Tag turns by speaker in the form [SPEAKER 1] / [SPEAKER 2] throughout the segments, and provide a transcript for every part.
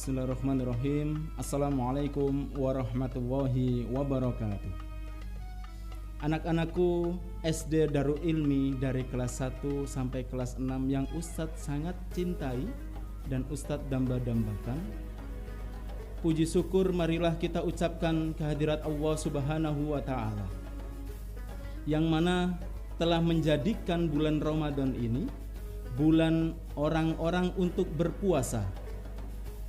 [SPEAKER 1] Bismillahirrahmanirrahim. Assalamualaikum warahmatullahi wabarakatuh. Anak-anakku SD Darul Ilmi dari kelas 1 sampai kelas 6 yang Ustadz sangat cintai dan Ustadz damba-dambakan. Puji syukur marilah kita ucapkan kehadirat Allah Subhanahu wa Ta'ala, yang mana telah menjadikan bulan Ramadan ini bulan orang-orang untuk berpuasa,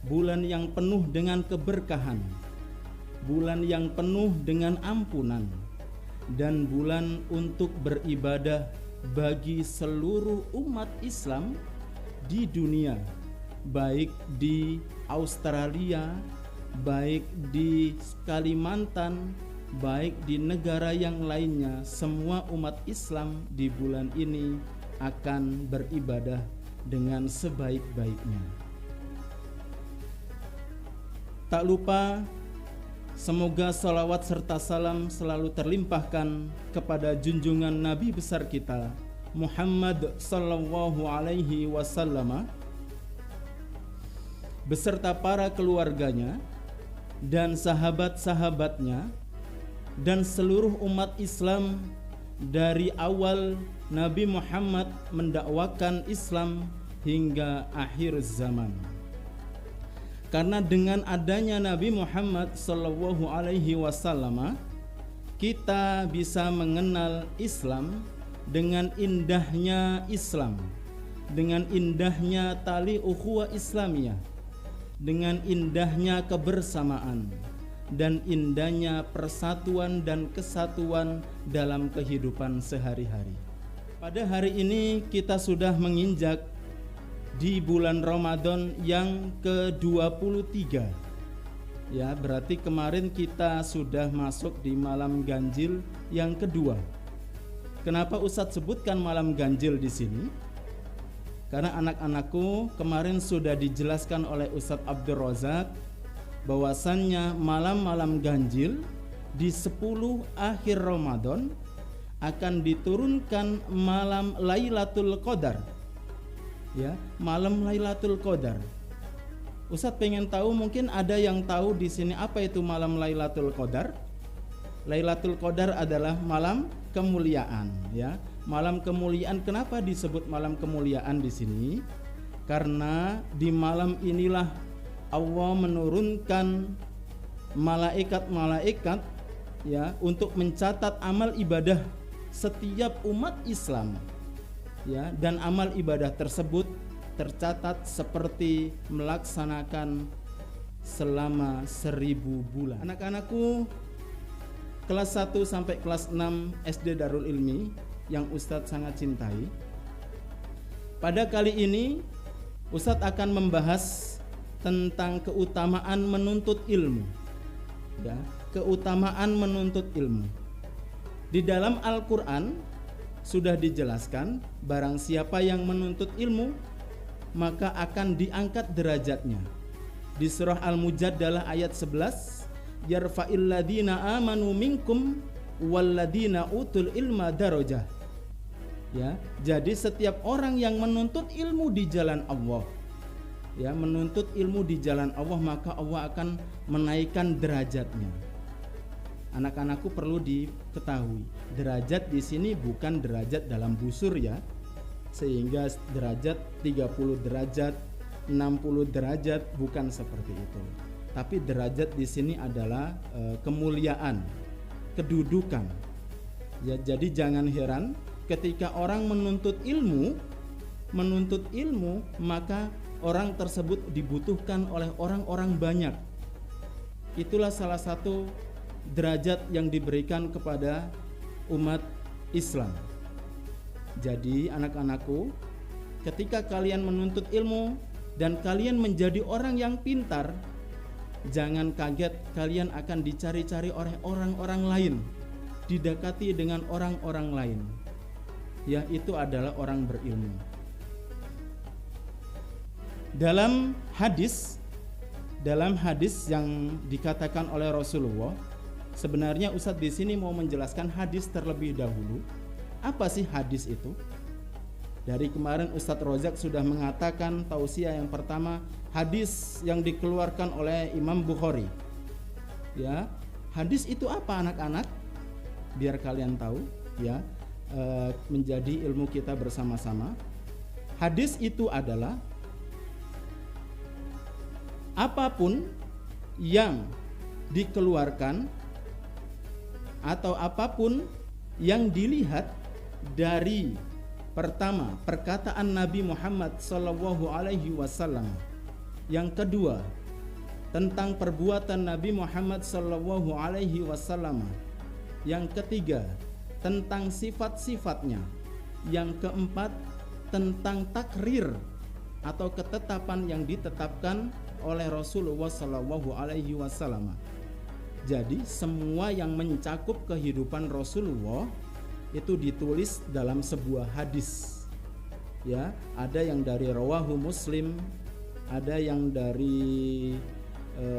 [SPEAKER 1] bulan yang penuh dengan keberkahan, bulan yang penuh dengan ampunan, dan bulan untuk beribadah bagi seluruh umat Islam di dunia, baik di Australia, baik di Kalimantan, baik di negara yang lainnya. Semua umat Islam di bulan ini akan beribadah dengan sebaik-baiknya. Tak lupa, semoga salawat serta salam selalu terlimpahkan kepada junjungan Nabi besar kita Muhammad sallallahu alaihi wasallam beserta para keluarganya dan sahabat-sahabatnya dan seluruh umat Islam dari awal Nabi Muhammad mendakwakan Islam hingga akhir zaman. Karena dengan adanya Nabi Muhammad sallallahu alaihi wasallam, kita bisa mengenal Islam dengan indahnya Islam, dengan indahnya tali ukhuwah Islamiyah, dengan indahnya kebersamaan dan indahnya persatuan dan kesatuan dalam kehidupan sehari-hari. Pada hari ini kita sudah menginjak di bulan Ramadan yang ke-23. Ya, berarti kemarin kita sudah masuk di malam ganjil yang kedua. Kenapa Ustadz sebutkan malam ganjil di sini? Karena anak-anakku kemarin sudah dijelaskan oleh Ustadz Abdul Razak bahwasannya malam-malam ganjil di 10 akhir Ramadan akan diturunkan malam Lailatul Qadar. Ya, malam Lailatul Qadar. Ustadz pengen tahu, mungkin ada yang tahu di sini apa itu malam Lailatul Qadar? Lailatul Qadar adalah malam kemuliaan, ya. Malam kemuliaan, kenapa disebut malam kemuliaan di sini? Karena di malam inilah Allah menurunkan malaikat-malaikat, ya, untuk mencatat amal ibadah setiap umat Islam. Ya, dan amal ibadah tersebut tercatat seperti melaksanakan selama 1000 bulan. Anak-anakku kelas 1 sampai kelas 6 SD Darul Ilmi yang Ustadz sangat cintai, pada kali ini Ustadz akan membahas tentang keutamaan menuntut ilmu. Ya, keutamaan menuntut ilmu. Di dalam Al-Quran sudah dijelaskan, barang siapa yang menuntut ilmu maka akan diangkat derajatnya. Di surah Al-Mujadalah ayat 11, yarfa'il ladina amanu minkum walladina utul ilma darajah. Ya, jadi setiap orang yang menuntut ilmu di jalan Allah, ya, menuntut ilmu di jalan Allah, maka Allah akan menaikkan derajatnya. Anak-anakku perlu diketahui, derajat di sini bukan derajat dalam busur, ya. Sehingga derajat 30 derajat, 60 derajat, bukan seperti itu. Tapi derajat di sini adalah kemuliaan, kedudukan. Ya, jadi jangan heran ketika orang menuntut ilmu, maka orang tersebut dibutuhkan oleh orang-orang banyak. Itulah salah satu derajat yang diberikan kepada umat Islam. Jadi anak-anakku, ketika kalian menuntut ilmu dan kalian menjadi orang yang pintar, jangan kaget kalian akan dicari-cari oleh orang-orang lain, didekati dengan orang-orang lain. Ya, itu adalah orang berilmu. Dalam hadis yang dikatakan oleh Rasulullah, sebenarnya Ustadz di sini mau menjelaskan hadis terlebih dahulu. Apa sih hadis itu? Dari kemarin Ustadz Rozak sudah mengatakan tausiah yang pertama hadis yang dikeluarkan oleh Imam Bukhari. Ya, hadis itu apa anak-anak? Biar kalian tahu, ya, menjadi ilmu kita bersama-sama. Hadis itu adalah apapun yang dikeluarkan atau apapun yang dilihat dari pertama perkataan Nabi Muhammad SAW, yang kedua tentang perbuatan Nabi Muhammad SAW, yang ketiga tentang sifat-sifatnya, yang keempat tentang takrir atau ketetapan yang ditetapkan oleh Rasulullah SAW. Jadi semua yang mencakup kehidupan Rasulullah itu ditulis dalam sebuah hadis. Ya, ada yang dari rawahu Muslim, ada yang dari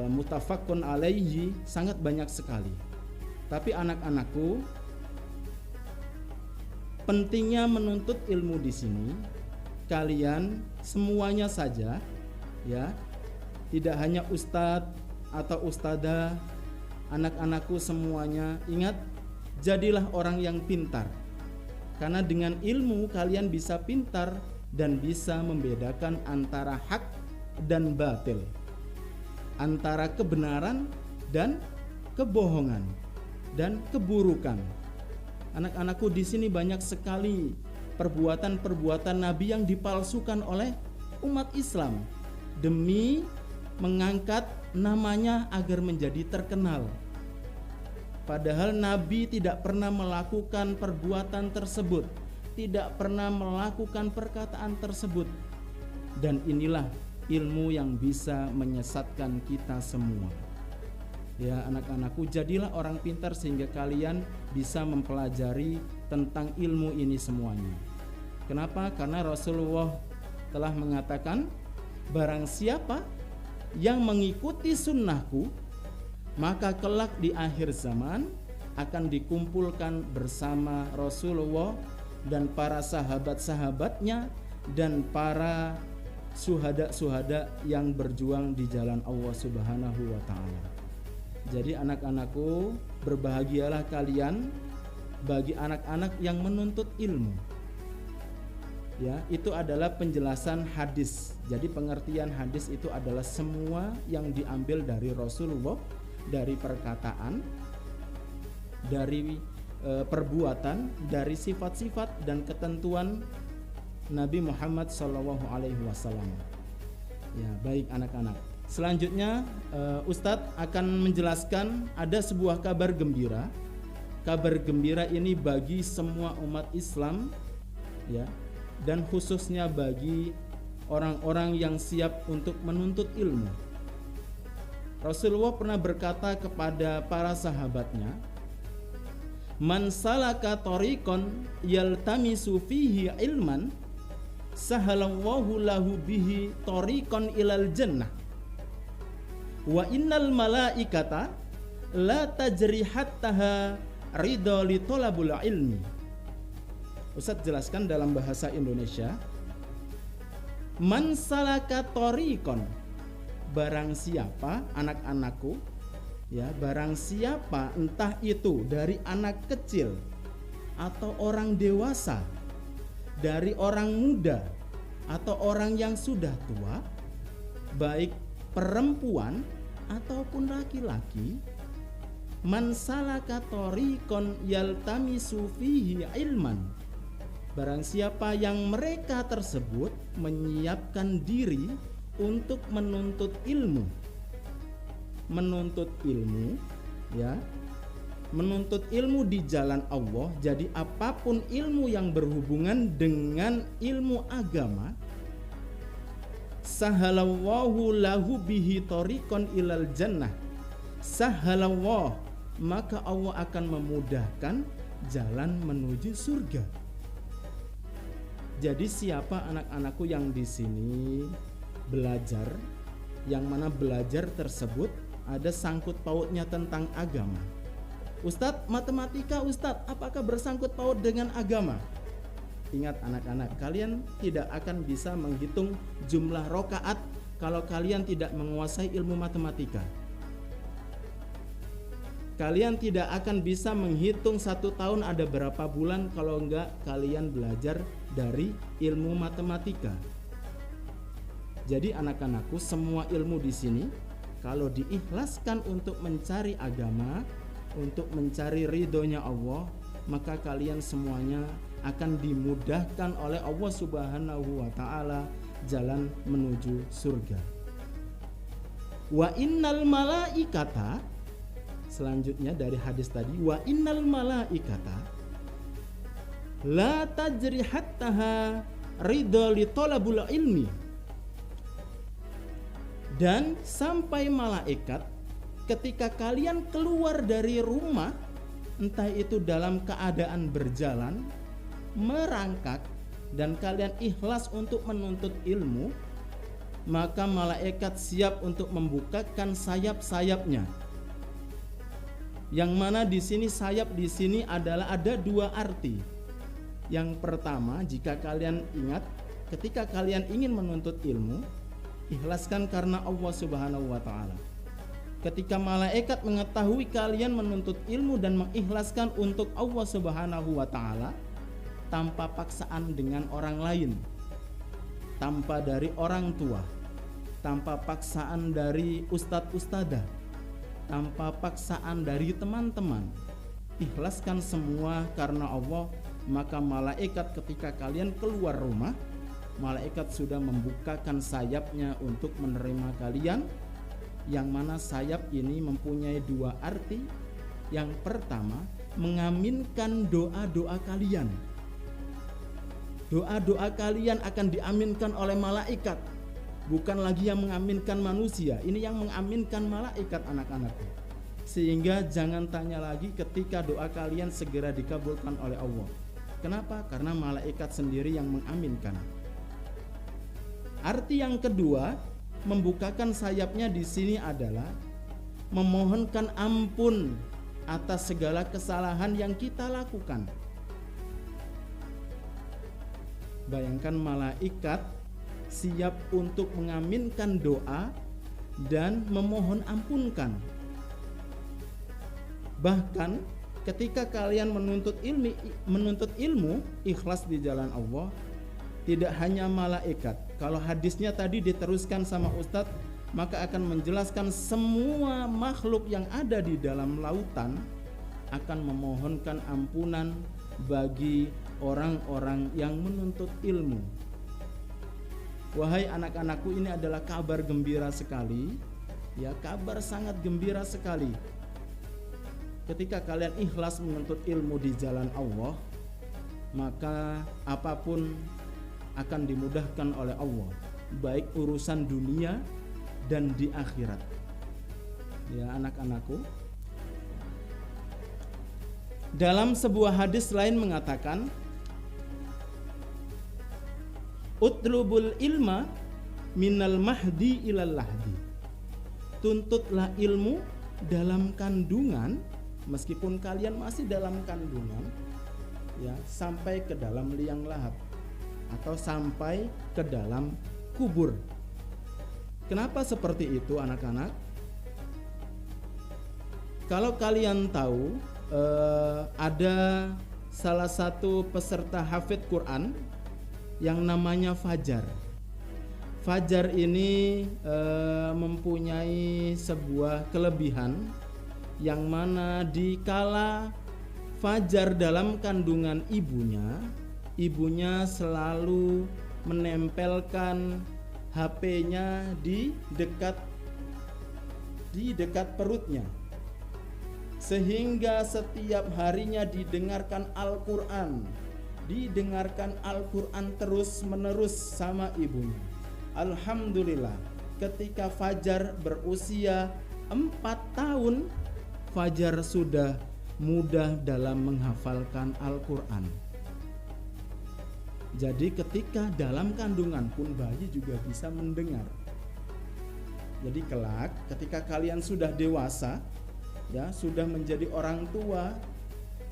[SPEAKER 1] mutafakun alaihi, sangat banyak sekali. Tapi anak-anakku, pentingnya menuntut ilmu di sini, kalian semuanya saja, ya, tidak hanya ustadz atau ustadzah, anak-anakku semuanya, ingat, jadilah orang yang pintar. Karena dengan ilmu kalian bisa pintar dan bisa membedakan antara hak dan batil, antara kebenaran dan kebohongan dan keburukan. Anak-anakku, di sini banyak sekali perbuatan-perbuatan Nabi yang dipalsukan oleh umat Islam demi mengangkat namanya agar menjadi terkenal. Padahal Nabi tidak pernah melakukan perbuatan tersebut, tidak pernah melakukan perkataan tersebut. Dan inilah ilmu yang bisa menyesatkan kita semua. Ya anak-anakku, jadilah orang pintar sehingga kalian bisa mempelajari tentang ilmu ini semuanya. Kenapa? Karena Rasulullah telah mengatakan, barang siapa yang mengikuti sunnahku, maka kelak di akhir zaman akan dikumpulkan bersama Rasulullah dan para sahabat-sahabatnya dan para syuhada-syuhada yang berjuang di jalan Allah Subhanahu wa ta'ala. Jadi anak-anakku, berbahagialah kalian bagi anak-anak yang menuntut ilmu. Ya, itu adalah penjelasan hadis. Jadi pengertian hadis itu adalah semua yang diambil dari Rasulullah, dari perkataan, dari perbuatan, dari sifat-sifat dan ketentuan Nabi Muhammad SAW. Ya, baik anak-anak. Selanjutnya Ustadz akan menjelaskan ada sebuah kabar gembira. Kabar gembira ini bagi semua umat Islam, ya, dan khususnya bagi orang-orang yang siap untuk menuntut ilmu. Rasulullah pernah berkata kepada para sahabatnya, "Man salaka tariqan yaltamisu fihi ilman, sahalallahu lahu bihi tariqan ilal jannah. Wa innal malaikata la tajri hattaha ridha li talabul ilmi." Ustaz jelaskan dalam bahasa Indonesia. Man salaka tariqan, barang siapa anak-anakku, ya, barang siapa entah itu dari anak kecil atau orang dewasa, dari orang muda atau orang yang sudah tua, baik perempuan ataupun laki-laki, man salaka tariqan yaltamisu fihi ilman, barang siapa yang mereka tersebut menyiapkan diri untuk menuntut ilmu. Menuntut ilmu, ya, menuntut ilmu di jalan Allah. Jadi apapun ilmu yang berhubungan dengan ilmu agama, sahalallahu lahu bihi tariqan ilal jannah. Sahalallah, maka Allah akan memudahkan jalan menuju surga. Jadi siapa anak-anakku yang di sini belajar, yang mana belajar tersebut ada sangkut pautnya tentang agama. Ustadz, matematika Ustadz, apakah bersangkut paut dengan agama? Ingat anak-anak, kalian tidak akan bisa menghitung jumlah rakaat kalau kalian tidak menguasai ilmu matematika. Kalian tidak akan bisa menghitung 1 tahun ada berapa bulan kalau enggak kalian belajar dari ilmu matematika. Jadi anak-anakku, semua ilmu di sini kalau diikhlaskan untuk mencari agama, untuk mencari ridhonya Allah, maka kalian semuanya akan dimudahkan oleh Allah Subhanahu wa taala jalan menuju surga. Wa innal malaikata, selanjutnya dari hadis tadi, wa innal malaikata la tajri hattaha ridha li talabul ilmi. Dan sampai malaikat ketika kalian keluar dari rumah, entah itu dalam keadaan berjalan, merangkak, dan kalian ikhlas untuk menuntut ilmu, maka malaikat siap untuk membukakan sayap-sayapnya. Yang mana di sini sayap di sini adalah ada 2 arti. Yang pertama, jika kalian ingat, ketika kalian ingin menuntut ilmu, ikhlaskan karena Allah Subhanahu wa taala. Ketika malaikat mengetahui kalian menuntut ilmu dan mengikhlaskan untuk Allah Subhanahu wa taala tanpa paksaan dengan orang lain, tanpa dari orang tua, tanpa paksaan dari ustadz-ustadzah, tanpa paksaan dari teman-teman, ikhlaskan semua karena Allah, maka malaikat ketika kalian keluar rumah, malaikat sudah membukakan sayapnya untuk menerima kalian, yang mana sayap ini mempunyai 2 arti. Yang pertama, mengaminkan doa-doa kalian. Doa-doa kalian akan diaminkan oleh malaikat, bukan lagi yang mengaminkan manusia. Ini yang mengaminkan malaikat anak-anakku. Sehingga jangan tanya lagi ketika doa kalian segera dikabulkan oleh Allah. Kenapa? Karena malaikat sendiri yang mengaminkan. Arti yang kedua, membukakan sayapnya di sini adalah memohonkan ampun atas segala kesalahan yang kita lakukan. Bayangkan malaikat siap untuk mengaminkan doa dan memohon ampunkan. Bahkan ketika kalian menuntut ilmu ikhlas di jalan Allah, tidak hanya malaikat. Kalau hadisnya tadi diteruskan sama Ustadz, maka akan menjelaskan semua makhluk yang ada di dalam lautan akan memohonkan ampunan bagi orang-orang yang menuntut ilmu. Wahai anak-anakku, ini adalah kabar gembira sekali, ya, kabar sangat gembira sekali. Ketika kalian ikhlas menuntut ilmu di jalan Allah, maka apapun akan dimudahkan oleh Allah, baik urusan dunia dan di akhirat. Ya anak-anakku, dalam sebuah hadis lain mengatakan, utlubul ilma minal mahdi ilal lahdi. Tuntutlah ilmu dalam kandungan, meskipun kalian masih dalam kandungan, ya, sampai ke dalam liang lahat atau sampai ke dalam kubur. Kenapa seperti itu anak-anak? Kalau kalian tahu, ada salah satu peserta hafidz Quran yang namanya Fajar. Fajar ini mempunyai sebuah kelebihan, yang mana dikala Fajar dalam kandungan ibunya selalu menempelkan HP-nya di dekat perutnya, sehingga setiap harinya didengarkan Al-Quran terus menerus sama ibunya. Alhamdulillah, ketika Fajar berusia 4 tahun, Fajar sudah mudah dalam menghafalkan Al-Quran. Jadi ketika dalam kandungan pun bayi juga bisa mendengar. Jadi kelak ketika kalian sudah dewasa, ya, sudah menjadi orang tua,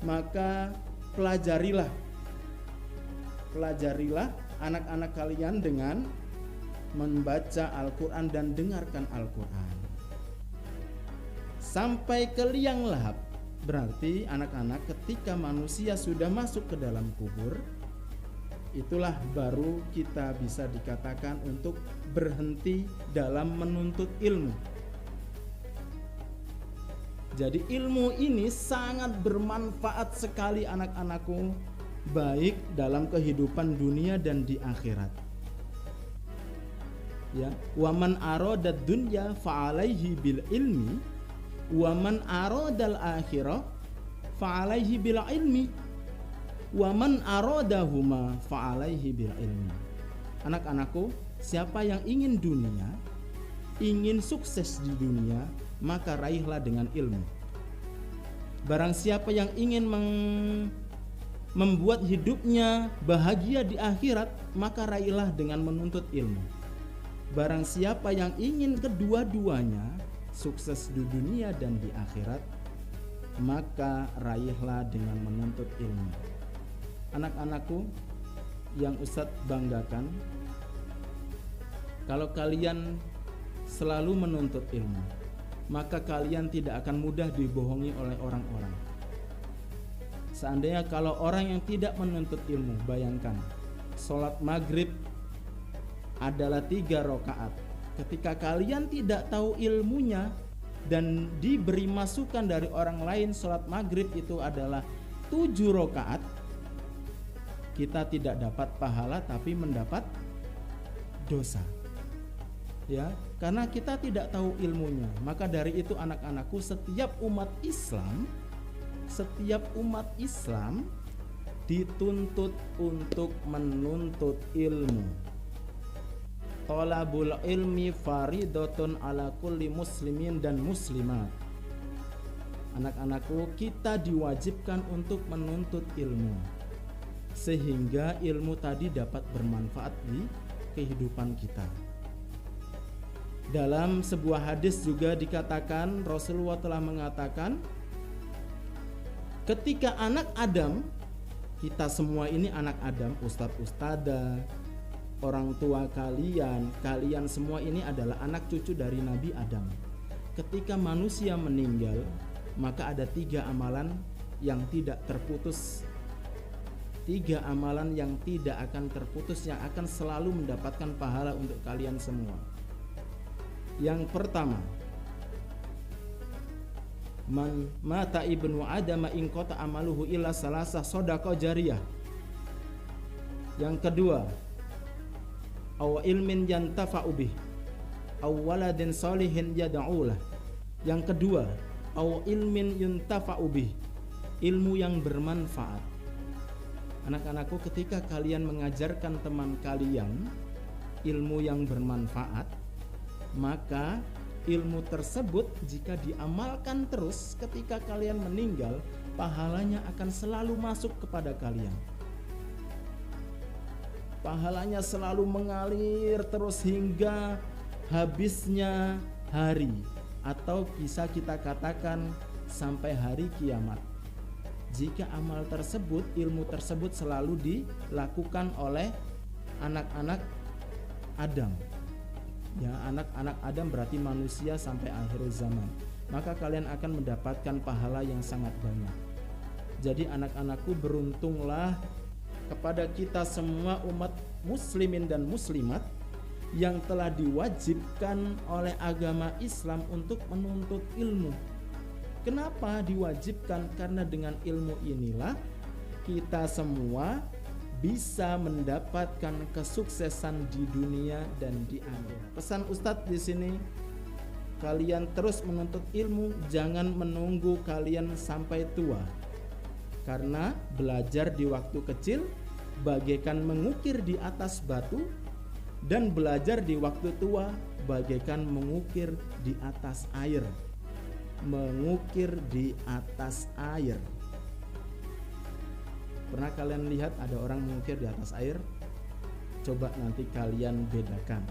[SPEAKER 1] maka pelajarilah pelajarilah anak-anak kalian dengan membaca Al-Quran dan dengarkan Al-Quran sampai ke liang lahat. Berarti anak-anak, ketika manusia sudah masuk ke dalam kubur, itulah baru kita bisa dikatakan untuk berhenti dalam menuntut ilmu. Jadi ilmu ini sangat bermanfaat sekali anak-anakku, baik dalam kehidupan dunia dan di akhirat. Ya, waman aradad dunya fa'alaihi bil ilmi waman aradal akhirah fa'alaihi bil ilmi waman aradahuma fa'alaihi bil ilmi. Anak-anakku, siapa yang ingin dunia, ingin sukses di dunia, maka raihlah dengan ilmu. Barang siapa yang ingin membuat hidupnya bahagia di akhirat, maka raihlah dengan menuntut ilmu. Barang siapa yang ingin kedua-duanya, sukses di dunia dan di akhirat, maka raihlah dengan menuntut ilmu. Anak-anakku yang Ustadz banggakan, kalau kalian selalu menuntut ilmu, maka kalian tidak akan mudah dibohongi oleh orang-orang. Seandainya kalau orang yang tidak menuntut ilmu, bayangkan sholat maghrib adalah 3 rakaat. Ketika kalian tidak tahu ilmunya dan diberi masukan dari orang lain, sholat maghrib itu adalah 7 rakaat, kita tidak dapat pahala tapi mendapat dosa. Ya, karena kita tidak tahu ilmunya. Maka dari itu anak-anakku, setiap umat Islam dituntut untuk menuntut ilmu. Thalabul ilmi faridatun ala kulli muslimin dan muslimat. Anak-anakku, kita diwajibkan untuk menuntut ilmu, sehingga ilmu tadi dapat bermanfaat di kehidupan kita. Dalam sebuah hadis juga dikatakan, Rasulullah telah mengatakan, ketika anak Adam, kita semua ini anak Adam, ustadz-ustadzah, orang tua kalian semua ini adalah anak cucu dari Nabi Adam. Ketika manusia meninggal, maka ada 3 amalan yang tidak terputus. 3 amalan yang tidak akan terputus, yang akan selalu mendapatkan pahala untuk kalian semua. Yang pertama, man mata ibnu Adam in qata amaluhu illa salasah shadaqah jariyah. Yang kedua, aw ilmin yantafa'u bih aw waladin sholihin yad'ulah. Yang kedua, aw ilmin yuntafa'u bih, ilmu yang bermanfaat. Anak-anakku, ketika kalian mengajarkan teman kalian ilmu yang bermanfaat, maka ilmu tersebut jika diamalkan terus ketika kalian meninggal, pahalanya akan selalu masuk kepada kalian. Pahalanya selalu mengalir terus hingga habisnya hari, atau bisa kita katakan sampai hari kiamat. Jika amal tersebut, ilmu tersebut selalu dilakukan oleh anak-anak Adam. Ya, anak-anak Adam berarti manusia sampai akhir zaman. Maka kalian akan mendapatkan pahala yang sangat banyak. Jadi anak-anakku, beruntunglah kepada kita semua umat muslimin dan muslimat yang telah diwajibkan oleh agama Islam untuk menuntut ilmu. Kenapa diwajibkan? Karena dengan ilmu inilah kita semua bisa mendapatkan kesuksesan di dunia dan di akhirat. Pesan Ustadz di sini, kalian terus menuntut ilmu, jangan menunggu kalian sampai tua. Karena belajar di waktu kecil bagaikan mengukir di atas batu, dan belajar di waktu tua bagaikan mengukir di atas air. Mengukir di atas air. Pernah kalian lihat ada orang mengukir di atas air? Coba nanti kalian bedakan.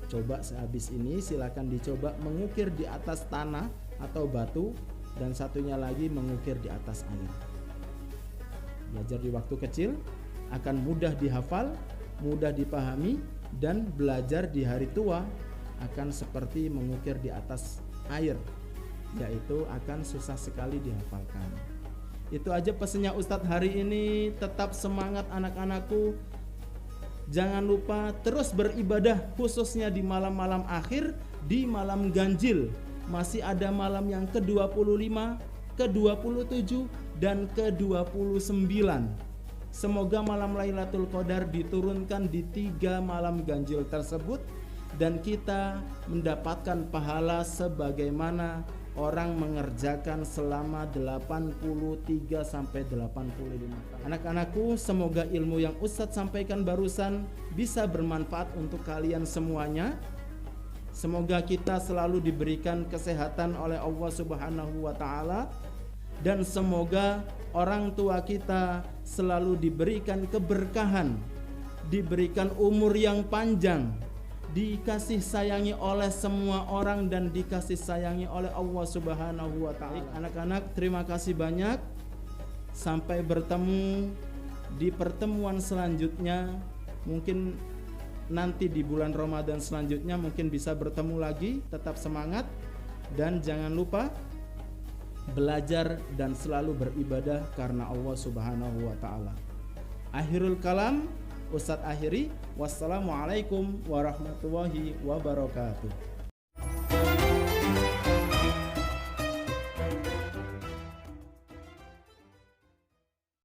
[SPEAKER 1] Coba sehabis ini silakan dicoba mengukir di atas tanah atau batu, dan satunya lagi mengukir di atas air. Belajar di waktu kecil akan mudah dihafal, mudah dipahami, dan belajar di hari tua akan seperti mengukir di atas air, yaitu akan susah sekali dihafalkan. Itu aja pesannya Ustadz hari ini. Tetap semangat anak-anakku. Jangan lupa terus beribadah, khususnya di malam-malam akhir, di malam ganjil. Masih ada malam yang ke-25, ke-27, dan ke-29. Semoga malam Lailatul Qadar diturunkan di 3 malam ganjil tersebut, dan kita mendapatkan pahala sebagaimana orang mengerjakan selama 83 sampai 85 tahun. Anak-anakku, semoga ilmu yang Ustadz sampaikan barusan bisa bermanfaat untuk kalian semuanya. Semoga kita selalu diberikan kesehatan oleh Allah Subhanahu wa taala, dan semoga orang tua kita selalu diberikan keberkahan, diberikan umur yang panjang, dikasih sayangi oleh semua orang, dan dikasih sayangi oleh Allah Subhanahu wa taala. Anak-anak, terima kasih banyak. Sampai bertemu di pertemuan selanjutnya. Mungkin nanti di bulan Ramadan selanjutnya mungkin bisa bertemu lagi. Tetap semangat dan jangan lupa belajar dan selalu beribadah karena Allah Subhanahu wa taala. Akhirul kalam, Ustadz akhiri. Wassalamualaikum warahmatullahi wabarakatuh.